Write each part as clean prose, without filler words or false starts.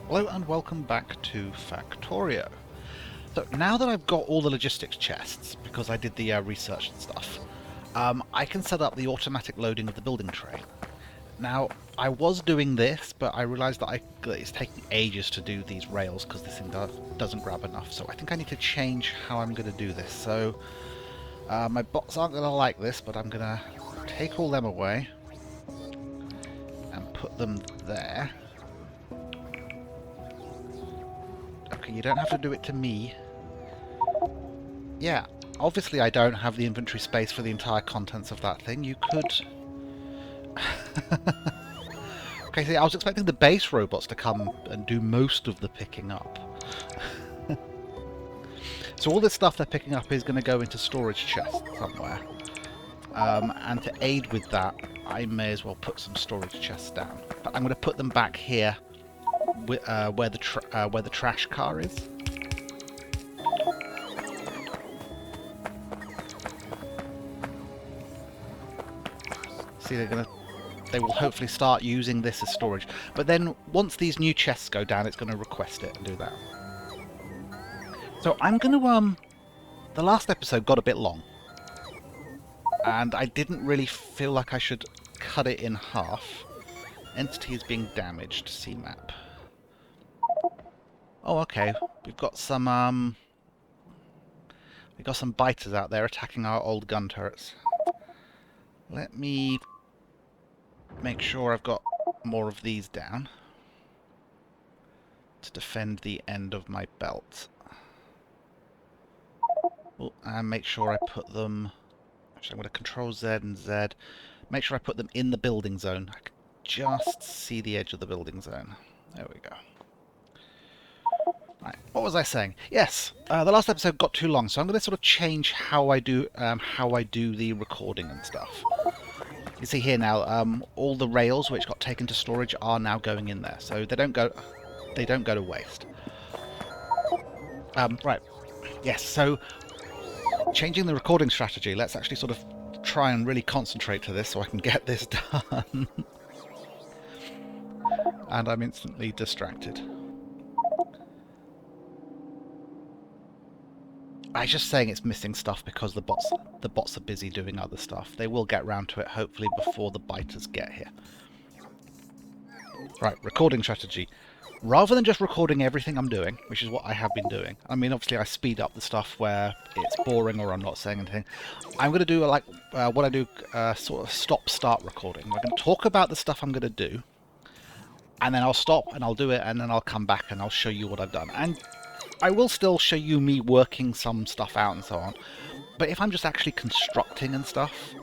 Hello and welcome back to Factorio. So now that I've got all the logistics chests, because I did the research and stuff, I can set up the automatic loading of the building tray. Now, I was doing this, but I realised that it's taking ages to do these rails because this thing doesn't grab enough. So I think I need to change how I'm going to do this. So my bots aren't going to like this, but I'm going to take all them away and put them there. Okay, you don't have to do it to me. Yeah, obviously I don't have the inventory space for the entire contents of that thing. You could... Okay, see, I was expecting the base robots to come and do most of the picking up. So all this stuff they're picking up is going to go into storage chests somewhere. And to aid with that, I may as well put some storage chests down. But I'm going to put them back here where the trash car is. See, they will hopefully start using this as storage. But then once these new chests go down, it's going to request it and do that. So I'm going to the last episode got a bit long, and I didn't really feel like I should cut it in half. Entity is being damaged. See map. Oh, okay. We've got some biters out there attacking our old gun turrets. Let me make sure I've got more of these down to defend the end of my belt. Oh, and make sure I put them... Actually, I'm going to Control Z and Z. Make sure I put them in the building zone. I can just see the edge of the building zone. There we go. Right, what was I saying? Yes, the last episode got too long, so I'm going to sort of change how I do the recording and stuff. You see here now, all the rails which got taken to storage are now going in there, so they don't go to waste. Right, yes. So changing the recording strategy. Let's actually sort of try and really concentrate to this so I can get this done. And I'm instantly distracted. I was just saying it's missing stuff because the bots are busy doing other stuff. They will get round to it hopefully before the biters get here. Right, recording strategy. Rather than just recording everything I'm doing, which is what I have been doing. I mean, obviously I speed up the stuff where it's boring or I'm not saying anything. I'm going to do like what I do, sort of stop-start recording. I'm going to talk about the stuff I'm going to do, and then I'll stop and I'll do it, and then I'll come back and I'll show you what I've done. And I will still show you me working some stuff out and so on. But if I'm just actually constructing and stuff,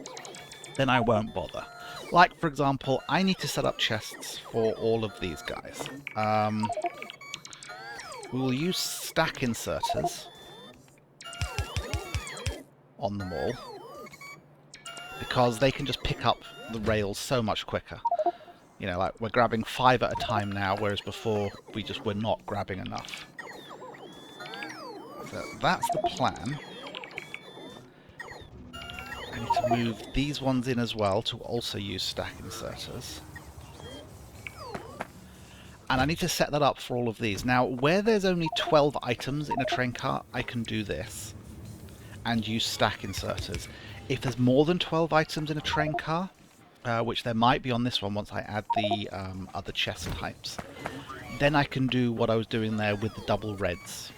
then I won't bother. Like, for example, I need to set up chests for all of these guys. We will use stack inserters on them all, because they can just pick up the rails so much quicker. You know, like, we're grabbing 5 at a time now, whereas before we just were not grabbing enough. So that's the plan. I need to move these ones in as well to also use stack inserters. And I need to set that up for all of these. Now, where there's only 12 items in a train car, I can do this and use stack inserters. If there's more than 12 items in a train car, which there might be on this one once I add the other chest types, then I can do what I was doing there with the double reds.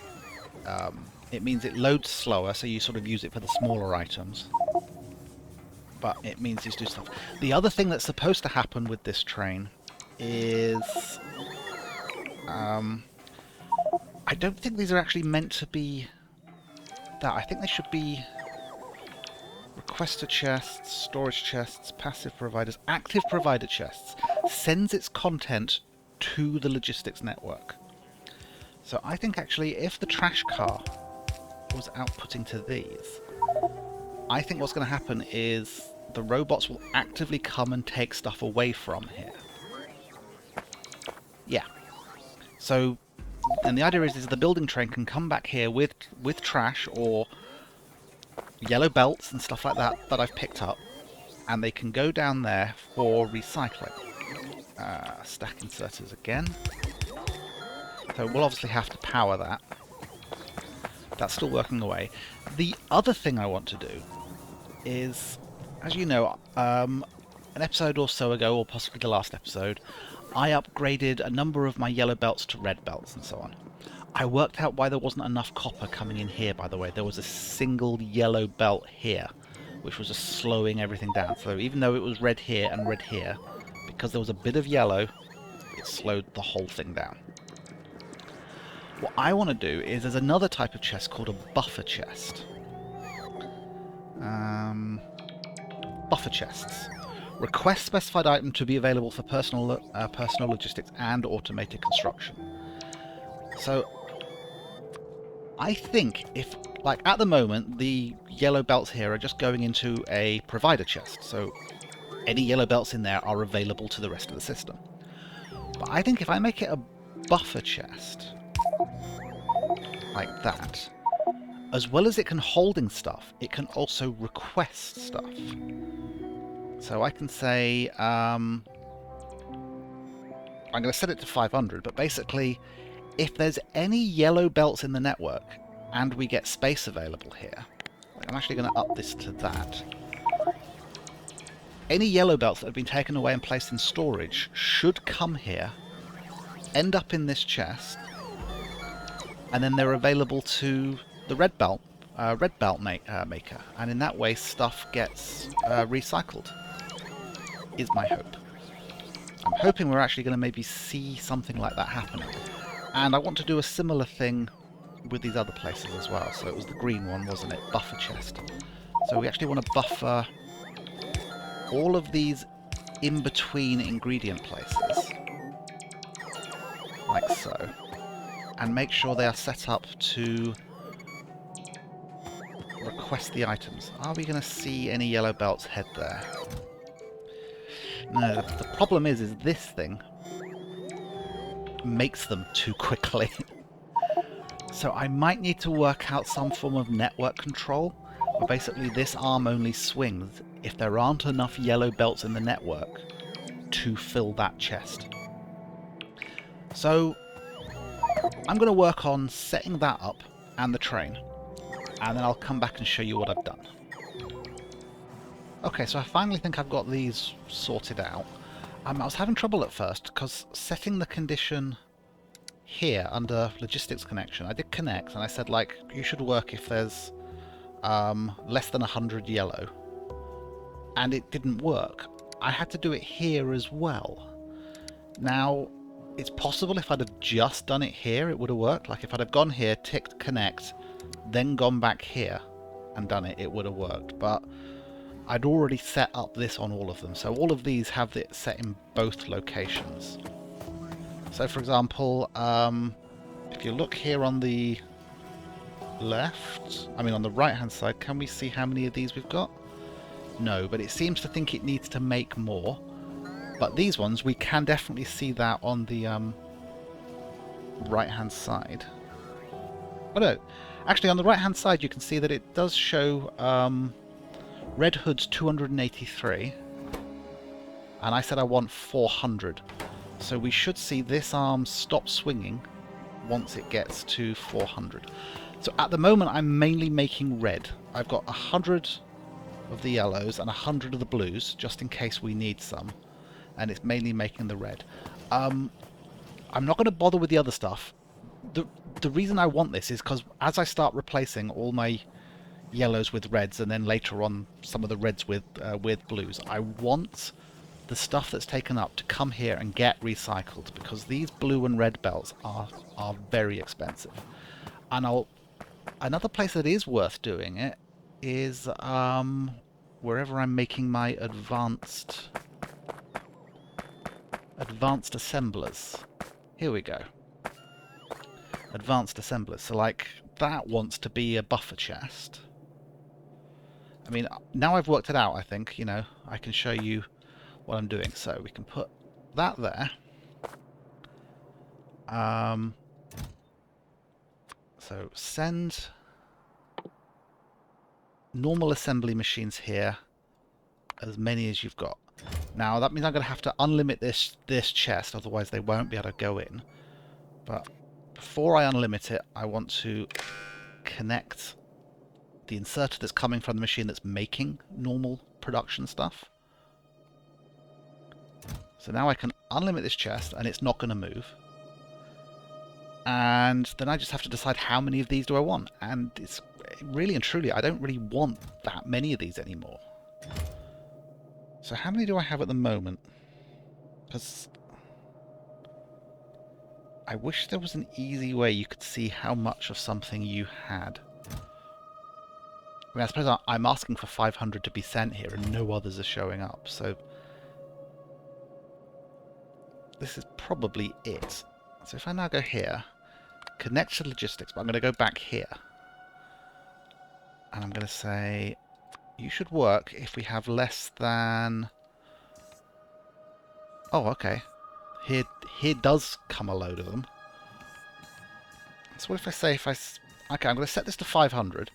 It means it loads slower, so you sort of use it for the smaller items. But it means you do stuff. The other thing that's supposed to happen with this train is... I don't think these are actually meant to be that. I think they should be requester chests, storage chests, passive providers, active provider chests. Sends its content to the logistics network. So I think actually if the trash car was outputting to these, I think what's going to happen is the robots will actively come and take stuff away from here. Yeah. So, and the idea is the building train can come back here with trash or yellow belts and stuff like that I've picked up, and they can go down there for recycling. Stack inserters again. So we'll obviously have to power that. That's still working away. The other thing I want to do is, as you know, an episode or so ago, or possibly the last episode, I upgraded a number of my yellow belts to red belts and so on. I worked out why there wasn't enough copper coming in here, by the way. There was a single yellow belt here, which was just slowing everything down. So even though it was red here and red here, because there was a bit of yellow, it slowed the whole thing down. What I want to do is there's another type of chest called a buffer chest. Buffer chests. Request specified item to be available for personal logistics and automated construction. So I think if, like at the moment, the yellow belts here are just going into a provider chest. So any yellow belts in there are available to the rest of the system. But I think if I make it a buffer chest, like that, as well as it can holding stuff, it can also request stuff. So I can say, I'm going to set it to 500, but basically, if there's any yellow belts in the network, and we get space available here, I'm actually going to up this to that. Any yellow belts that have been taken away and placed in storage should come here, end up in this chest, and then they're available to the red belt maker, and in that way stuff gets recycled, is my hope. I'm hoping we're actually going to maybe see something like that happening. And I want to do a similar thing with these other places as well. So it was the green one, wasn't it? Buffer chest. So we actually want to buffer all of these in-between ingredient places, like so, and make sure they are set up to request the items. Are we going to see any yellow belts head there? No, the problem is this thing makes them too quickly. So I might need to work out some form of network control, where basically this arm only swings if there aren't enough yellow belts in the network to fill that chest. So I'm going to work on setting that up and the train, and then I'll come back and show you what I've done. Okay, so I finally think I've got these sorted out. I was having trouble at first, because setting the condition here under logistics connection, I did connect, and I said, like, you should work if there's less than 100 yellow. And it didn't work. I had to do it here as well. Now, it's possible if I'd have just done it here, it would have worked. Like, if I'd have gone here, ticked connect, then gone back here and done it, it would have worked. But I'd already set up this on all of them, so all of these have it set in both locations. So for example, if you look here on the left, on the right hand side, can we see how many of these we've got? No, but it seems to think it needs to make more. But these ones, we can definitely see that on the right hand side. Oh no, actually on the right hand side you can see that it does show Red Hood's 283, and I said I want 400. So we should see this arm stop swinging once it gets to 400. So at the moment I'm mainly making red. I've got 100 of the yellows and 100 of the blues, just in case we need some. And it's mainly making the red. I'm not going to bother with the other stuff. The reason I want this is because as I start replacing all my yellows with reds, and then later on some of the reds with blues, I want the stuff that's taken up to come here and get recycled, because these blue and red belts are very expensive. And another place that is worth doing it is wherever I'm making my advanced assemblers. Here we go. Advanced assemblers. So like that wants to be a buffer chest. Now I've worked it out, I think, I can show you what I'm doing. So we can put that there. So send normal assembly machines here, as many as you've got. Now that means I'm going to have to unlimit this chest, otherwise they won't be able to go in. But before I unlimit it, I want to connect the inserter that's coming from the machine that's making normal production stuff. So now I can unlimit this chest, and it's not going to move. And then I just have to decide how many of these do I want. And it's really and truly, I don't really want that many of these anymore. So how many do I have at the moment? Because I wish there was an easy way you could see how much of something you had. I mean, I suppose I'm asking for 500 to be sent here, and no others are showing up, so this is probably it. So if I now go here, connect to logistics, but I'm going to go back here. And I'm going to say, you should work if we have less than... Oh, okay. Here does come a load of them. So what if I say, okay, I'm going to set this to 500.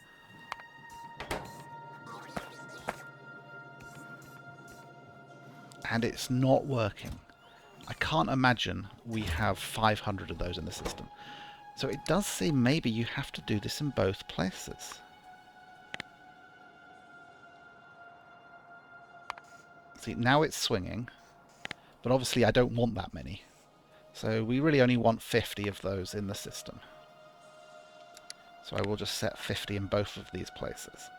And it's not working. I can't imagine we have 500 of those in the system. So it does seem maybe you have to do this in both places. See, now it's swinging, but obviously I don't want that many. So we really only want 50 of those in the system. So I will just set 50 in both of these places.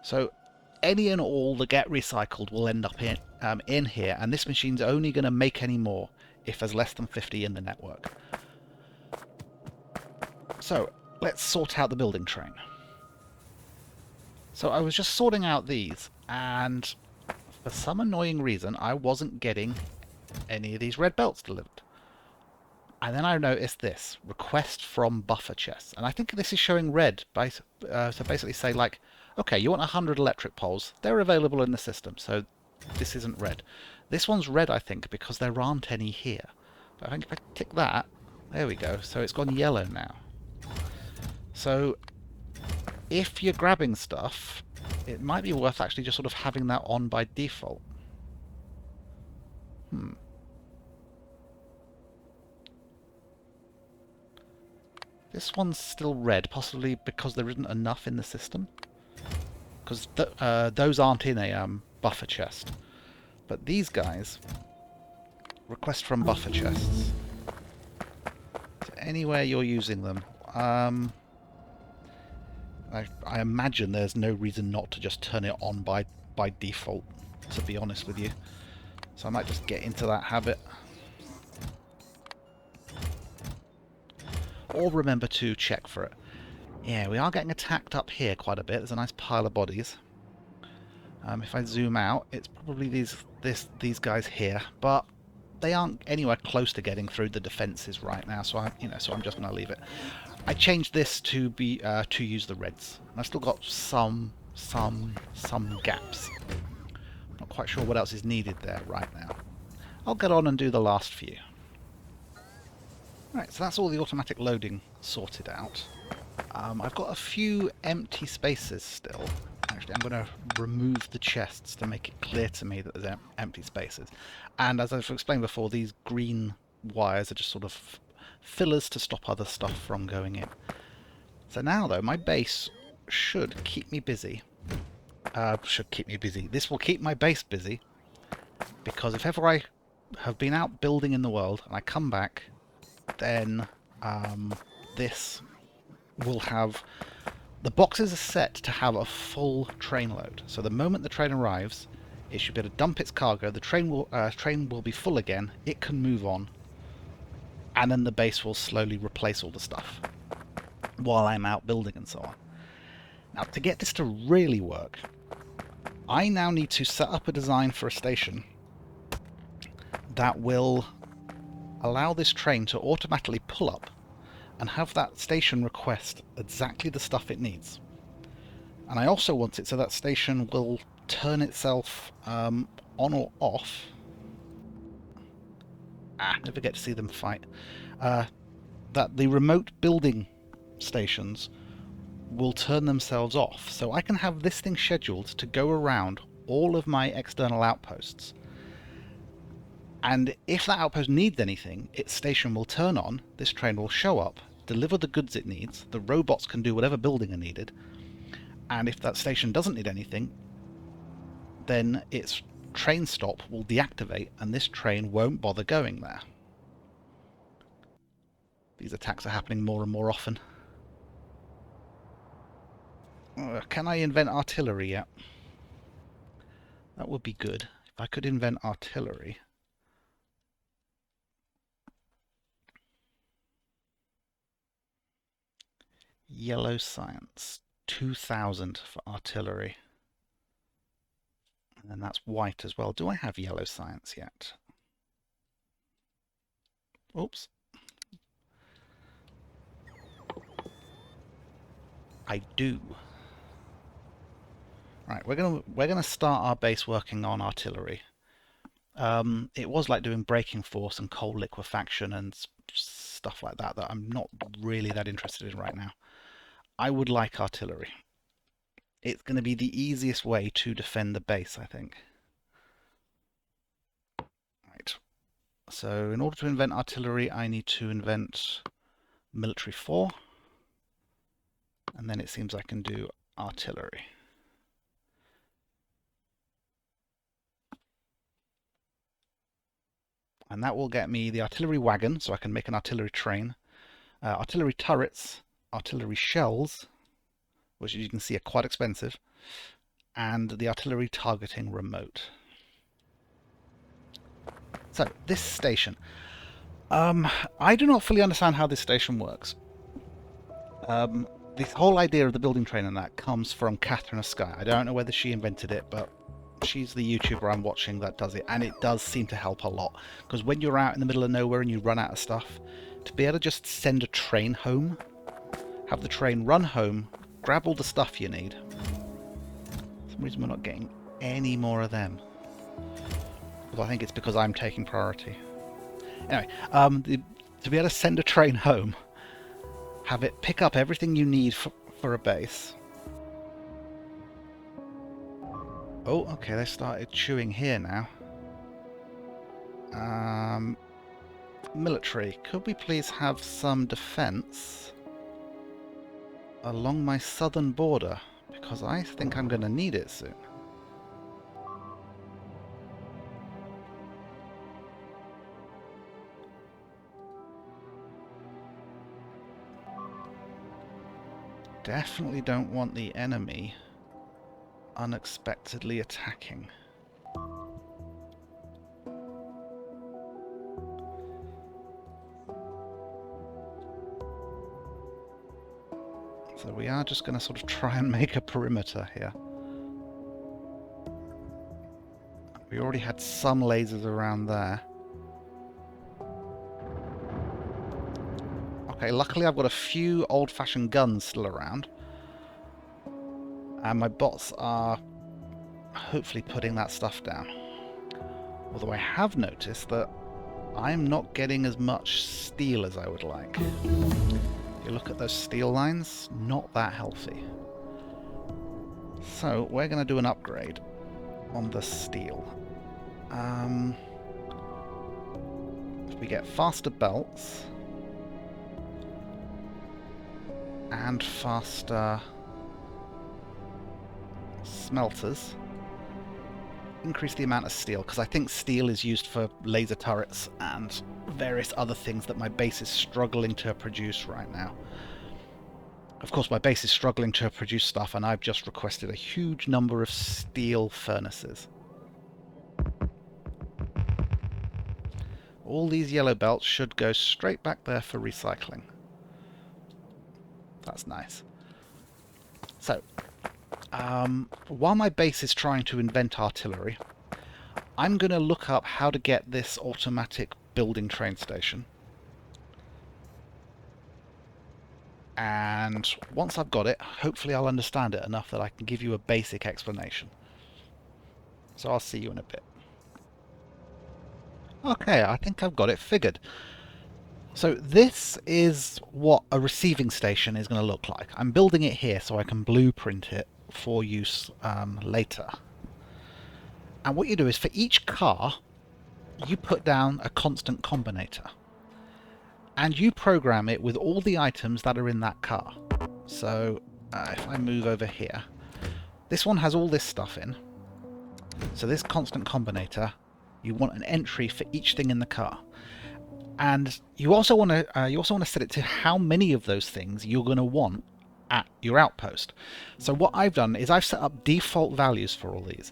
So any and all that get recycled will end up in here, and this machine's only going to make any more if there's less than 50 in the network. So let's sort out the building train. So I was just sorting out these, and for some annoying reason I wasn't getting any of these red belts delivered. And then I noticed this, request from buffer chests. And I think this is showing red, so basically say like, okay, you want 100 electric poles, they're available in the system, so this isn't red. This one's red, I think, because there aren't any here. But I think if I click that, there we go, so it's gone yellow now. So if you're grabbing stuff, it might be worth actually just sort of having that on by default. This one's still red, possibly because there isn't enough in the system. Because those aren't in a buffer chest. But these guys, request from buffer chests. So anywhere you're using them, I imagine there's no reason not to just turn it on by default, to be honest with you. So I might just get into that habit. Or remember to check for it. Yeah, we are getting attacked up here quite a bit. There's a nice pile of bodies. If I zoom out, it's probably these guys here, but they aren't anywhere close to getting through the defenses right now. So I'm just going to leave it. I changed this to be to use the reds. And I've still got some gaps. Not quite sure what else is needed there right now. I'll get on and do the last few. Right, so that's all the automatic loading sorted out. I've got a few empty spaces still. Actually, I'm going to remove the chests to make it clear to me that there's empty spaces. And as I've explained before, these green wires are just sort of fillers to stop other stuff from going in. So now, though, my base should keep me busy. This will keep my base busy, because if ever I have been out building in the world and I come back, then this will have... The boxes are set to have a full train load. So the moment the train arrives, it should be able to dump its cargo, the train will be full again, it can move on, and then the base will slowly replace all the stuff while I'm out building and so on. Now, to get this to really work, I now need to set up a design for a station that will allow this train to automatically pull up and have that station request exactly the stuff it needs. And I also want it so that station will turn itself on or off. Never get to see them fight. That the remote building stations will turn themselves off. So I can have this thing scheduled to go around all of my external outposts. And if that outpost needs anything, its station will turn on, this train will show up, deliver the goods it needs, the robots can do whatever building are needed, and if that station doesn't need anything, then its train stop will deactivate and this train won't bother going there. These attacks are happening more and more often. Can I invent artillery yet? That would be good. If I could invent artillery. Yellow science. 2000 for artillery. And then that's white as well. Do I have yellow science yet? Oops. I do. Right, we're gonna start our base working on artillery. It was like doing braking force and coal liquefaction and stuff like that I'm not really that interested in right now. I would like artillery. It's going to be the easiest way to defend the base, I think. Right. So in order to invent artillery, I need to invent military 4. And then it seems I can do artillery. And that will get me the artillery wagon, so I can make an artillery train, artillery turrets, artillery shells, which as you can see are quite expensive, and the artillery targeting remote. So, this station. I do not fully understand how this station works. This whole idea of the building train and that comes from Catherine of Sky. I don't know whether she invented it, but she's the YouTuber I'm watching that does it, and it does seem to help a lot. Because when you're out in the middle of nowhere and you run out of stuff, to be able to just send a train home, have the train run home, grab all the stuff you need. For some reason we're not getting any more of them. Although I think it's because I'm taking priority. Anyway, to be able to send a train home, have it pick up everything you need for a base. Oh, okay, they started chewing here now. Military, could we please have some defense along my southern border? Because I think I'm going to need it soon. Definitely don't want the enemy unexpectedly attacking. So we are just going to sort of try and make a perimeter here. We already had some lasers around there. Okay, luckily I've got a few old-fashioned guns still around. And my bots are hopefully putting that stuff down. Although I have noticed that I'm not getting as much steel as I would like. If you look at those steel lines, not that healthy. So we're going to do an upgrade on the steel. If we get faster belts and faster smelters, increase the amount of steel, because I think steel is used for laser turrets and various other things that my base is struggling to produce right now. Of course, my base is struggling to produce stuff, and I've just requested a huge number of steel furnaces. All these yellow belts should go straight back there for recycling. That's nice. So, while my base is trying to invent artillery, I'm going to look up how to get this automatic building train station. And once I've got it, hopefully I'll understand it enough that I can give you a basic explanation. So I'll see you in a bit. Okay, I think I've got it figured. So this is what a receiving station is going to look like. I'm building it here so I can blueprint it for use later. And what you do is for each car, you put down a constant combinator. And you program it with all the items that are in that car. So if I move over here, this one has all this stuff in. So this constant combinator, you want an entry for each thing in the car. And you also want to set it to how many of those things you're going to want at your outpost. So what I've done is I've set up default values for all these.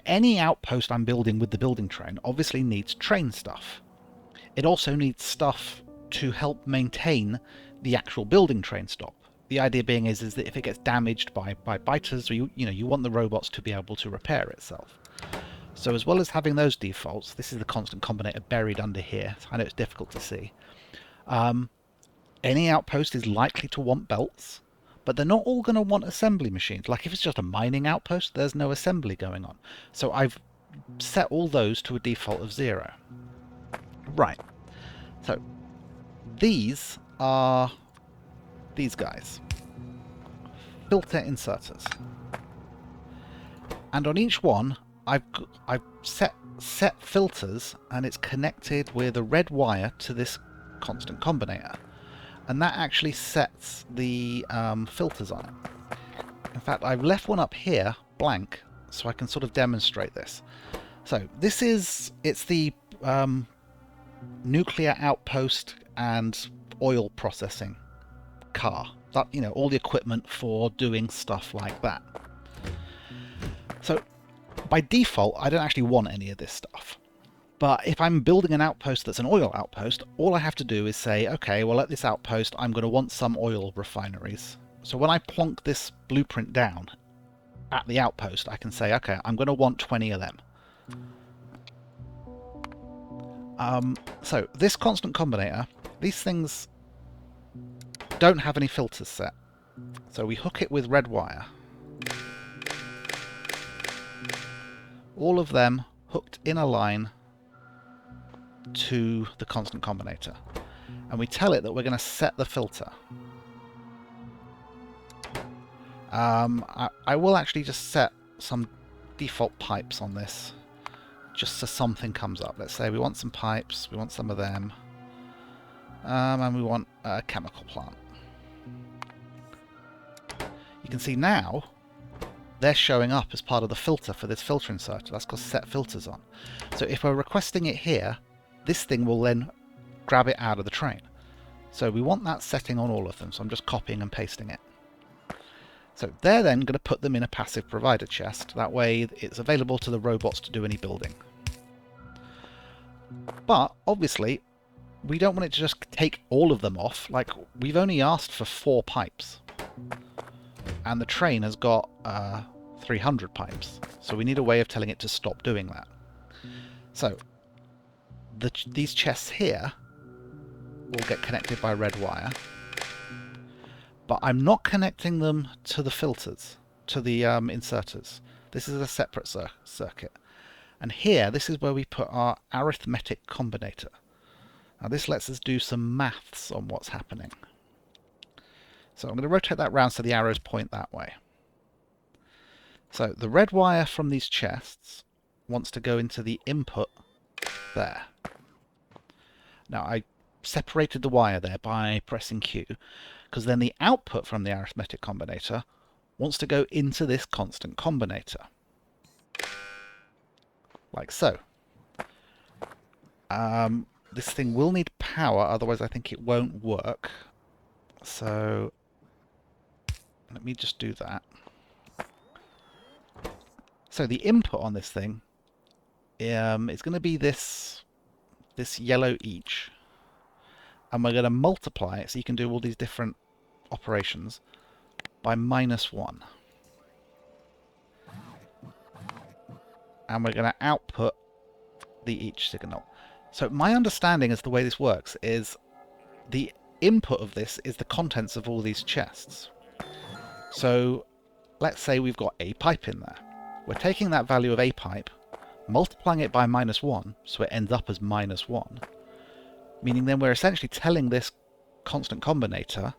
Any outpost I'm building with the building train obviously needs train stuff. It also needs stuff to help maintain the actual building train stop. The idea being is that if it gets damaged by biters, or you want the robots to be able to repair itself. So as well as having those defaults, this is the constant combinator buried under here. I know it's difficult to see. Any outpost is likely to want belts, but they're not all going to want assembly machines. Like if it's just a mining outpost, there's no assembly going on. So I've set all those to a default of 0. Right. So these are these guys. Filter inserters. And on each one, I've set filters, and it's connected with a red wire to this constant combinator. And that actually sets the filters on it. In fact, I've left one up here blank so I can sort of demonstrate this. So this it's the nuclear outpost and oil processing car. That, all the equipment for doing stuff like that. So by default, I don't actually want any of this stuff. But if I'm building an outpost that's an oil outpost, all I have to do is say, okay, well at this outpost I'm going to want some oil refineries. So when I plonk this blueprint down at the outpost, I can say, okay, I'm going to want 20 of them. So this constant combinator, these things don't have any filters set. So we hook it with red wire. All of them hooked in a line to the constant combinator. And we tell it that we're going to set the filter. I will actually just set some default pipes on this, just so something comes up. Let's say we want some pipes, we want some of them, and we want a chemical plant. You can see now they're showing up as part of the filter for this filter inserter. That's called set filters on. So if we're requesting it here, this thing will then grab it out of the train. So we want that setting on all of them, so I'm just copying and pasting it. So they're then going to put them in a passive provider chest. That way it's available to the robots to do any building. But obviously we don't want it to just take all of them off. Like, we've only asked for 4 pipes. And the train has got 300 pipes. So we need a way of telling it to stop doing that. So these chests here will get connected by red wire. But I'm not connecting them to the filters, to the inserters. This is a separate circuit. And here, this is where we put our arithmetic combinator. Now this lets us do some maths on what's happening. So I'm going to rotate that round so the arrows point that way. So the red wire from these chests wants to go into the input there. Now I separated the wire there by pressing Q, because then the output from the arithmetic combinator wants to go into this constant combinator. Like so. This thing will need power, otherwise I think it won't work. So let me just do that. So the input on this thing is going to be this yellow each. And we're going to multiply it, so you can do all these different operations, by -1. And we're going to output the each signal. So my understanding as the way this works is the input of this is the contents of all these chests. So let's say we've got a pipe in there. We're taking that value of a pipe, multiplying it by -1, so it ends up as -1. Meaning then we're essentially telling this constant combinator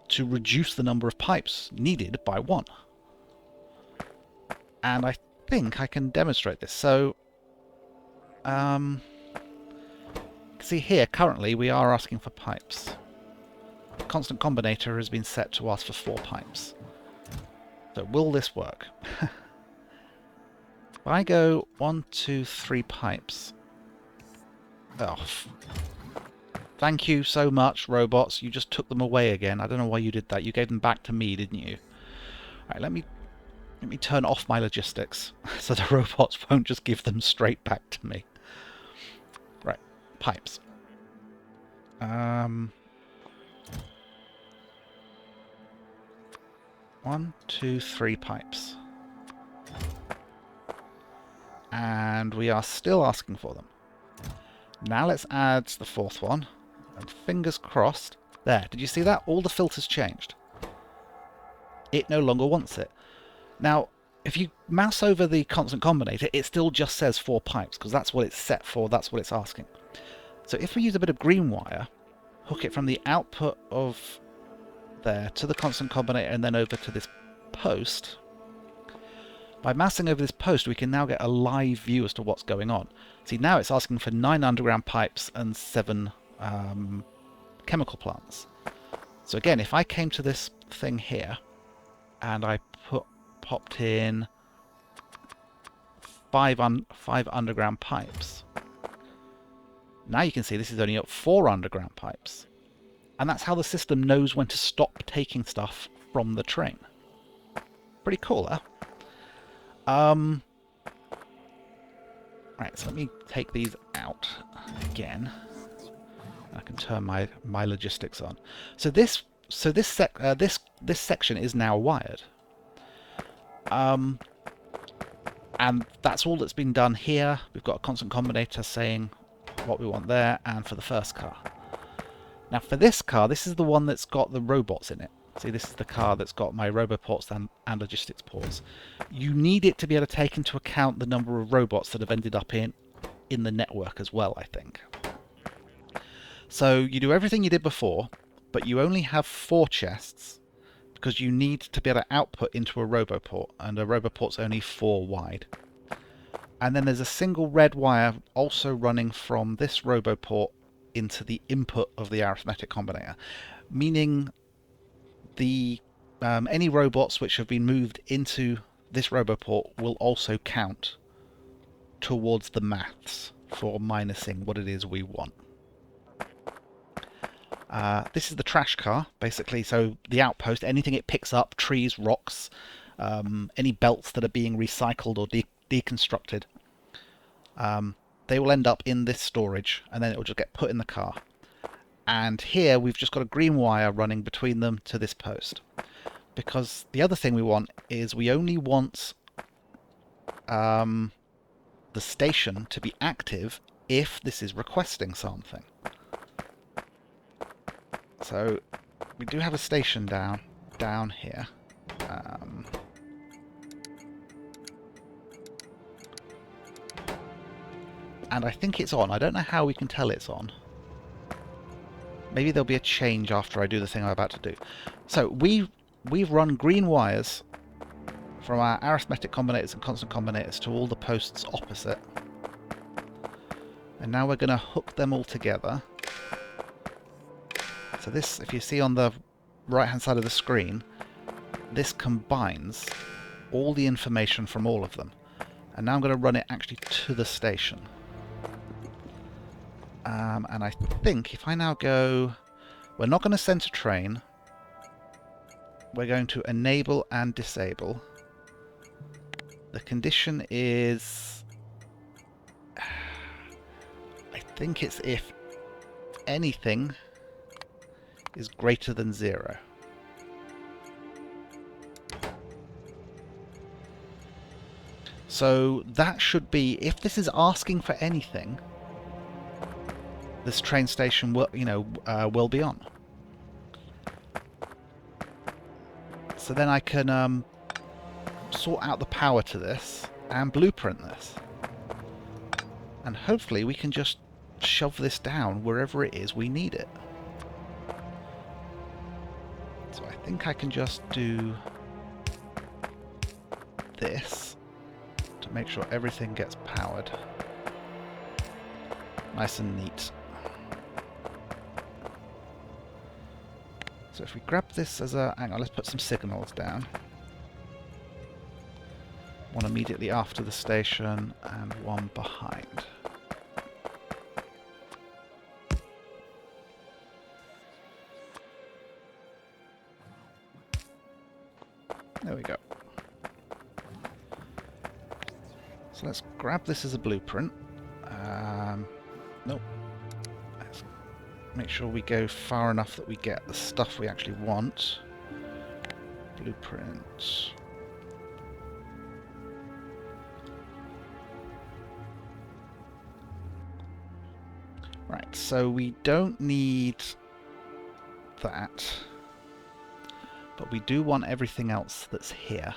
to reduce the number of pipes needed by 1. And I think I can demonstrate this. So See here, currently we are asking for pipes. The constant combinator has been set to ask for 4 pipes. So will this work? If I go 1, 2, 3 pipes. Oh, thank you so much, robots. You just took them away again. I don't know why you did that. You gave them back to me, didn't you? Alright, let me turn off my logistics so the robots won't just give them straight back to me. Right, pipes. 1, 2, 3 pipes. And we are still asking for them. Now let's add the 4th one. And fingers crossed. There, did you see that? All the filters changed. It no longer wants it. Now, if you mouse over the constant combinator, it still just says 4 pipes, because that's what it's set for, that's what it's asking. So if we use a bit of green wire, hook it from the output of there to the constant combinator and then over to this post, by mousing over this post we can now get a live view as to what's going on. See, now it's asking for 9 underground pipes and 7 chemical plants. So again, if I came to this thing here and I popped in 5 underground pipes, now you can see this is only up 4 underground pipes. And that's how the system knows when to stop taking stuff from the train. Pretty cool, huh? Right, so let me take these out again. I can turn my logistics on. So this section is now wired. And that's all that's been done here. We've got a constant combinator saying what we want there, and for the first car. Now for this car, this is the one that's got the robots in it. See, this is the car that's got my roboports and logistics ports. You need it to be able to take into account the number of robots that have ended up in the network as well, I think. So you do everything you did before, but you only have 4 chests because you need to be able to output into a roboport, and a roboport's only 4 wide. And then there's a single red wire also running from this roboport into the input of the arithmetic combinator, meaning the any robots which have been moved into this roboport will also count towards the maths for minusing what it is we want. This is the trash car, basically, so the outpost, anything it picks up, trees, rocks, any belts that are being recycled or deconstructed, they will end up in this storage, and then it will just get put in the car. And here we've just got a green wire running between them to this post. Because the other thing we want is we only want the station to be active if this is requesting something. So we do have a station down here. And I think it's on. I don't know how we can tell it's on. Maybe there'll be a change after I do the thing I'm about to do. So we've run green wires from our arithmetic combinators and constant combinators to all the posts opposite. And now we're going to hook them all together. So this, if you see on the right-hand side of the screen, this combines all the information from all of them. And now I'm going to run it actually to the station. And I think if I now go... We're not going to send to train. We're going to enable and disable. The condition is... I think it's if anything is greater than 0. So that should be, if this is asking for anything, this train station will, will be on. So then I can sort out the power to this and blueprint this. And hopefully we can just shove this down wherever it is we need it. So I think I can just do this to make sure everything gets powered. Nice and neat. So if we grab this as a... Hang on, let's put some signals down. One immediately after the station and one behind. There we go. So let's grab this as a blueprint. Nope. Let's make sure we go far enough that we get the stuff we actually want. Blueprint. Right, so we don't need that, but we do want everything else that's here.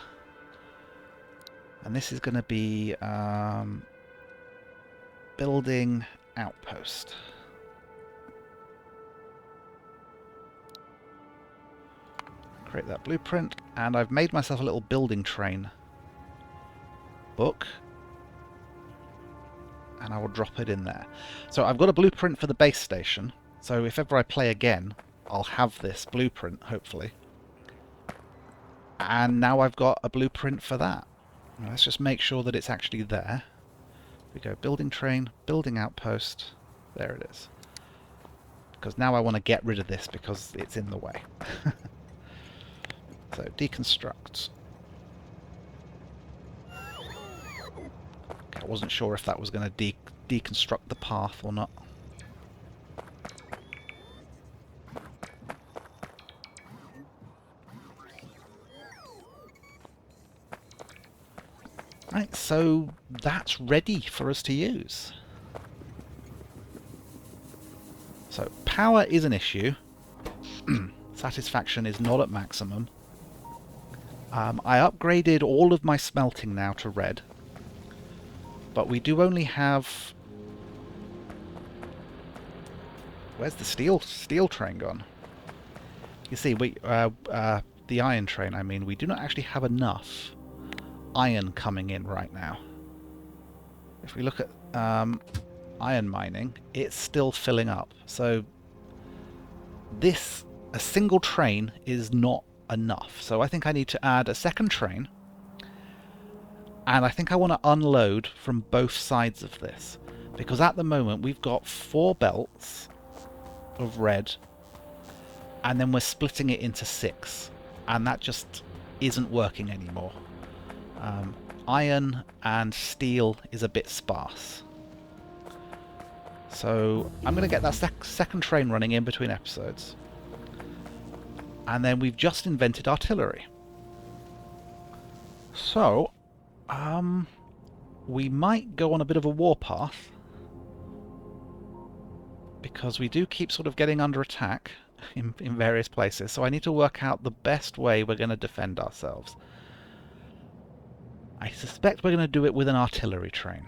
And this is going to be building outpost. Create that blueprint, and I've made myself a little building train book, and I will drop it in there. So I've got a blueprint for the base station, so if ever I play again, I'll have this blueprint, hopefully. And now I've got a blueprint for that. Now let's just make sure that it's actually there. We go building train, building outpost. There it is. Because now I want to get rid of this because it's in the way. So deconstruct. Okay, I wasn't sure if that was going to deconstruct the path or not. Right, so that's ready for us to use. So power is an issue. Satisfaction is not at maximum. I upgraded all of my smelting now to red, but we do only have... Where's the steel train gone? You see, the iron train, I mean, we do not actually have enough iron coming in right now. If we look at iron mining, it's still filling up. So a single train is not enough. So I think I need to add a second train, and I think I want to unload from both sides of this, because at the moment we've got 4 belts of red, and then we're splitting it into 6, and that just isn't working anymore. Iron and steel is a bit sparse. So I'm going to get that second train running in between episodes. And then we've just invented artillery. So, we might go on a bit of a warpath, because we do keep sort of getting under attack in various places. So I need to work out the best way we're going to defend ourselves. I suspect we're going to do it with an artillery train.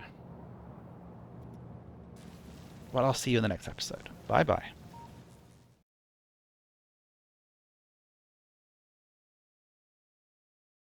Well, I'll see you in the next episode. Bye-bye.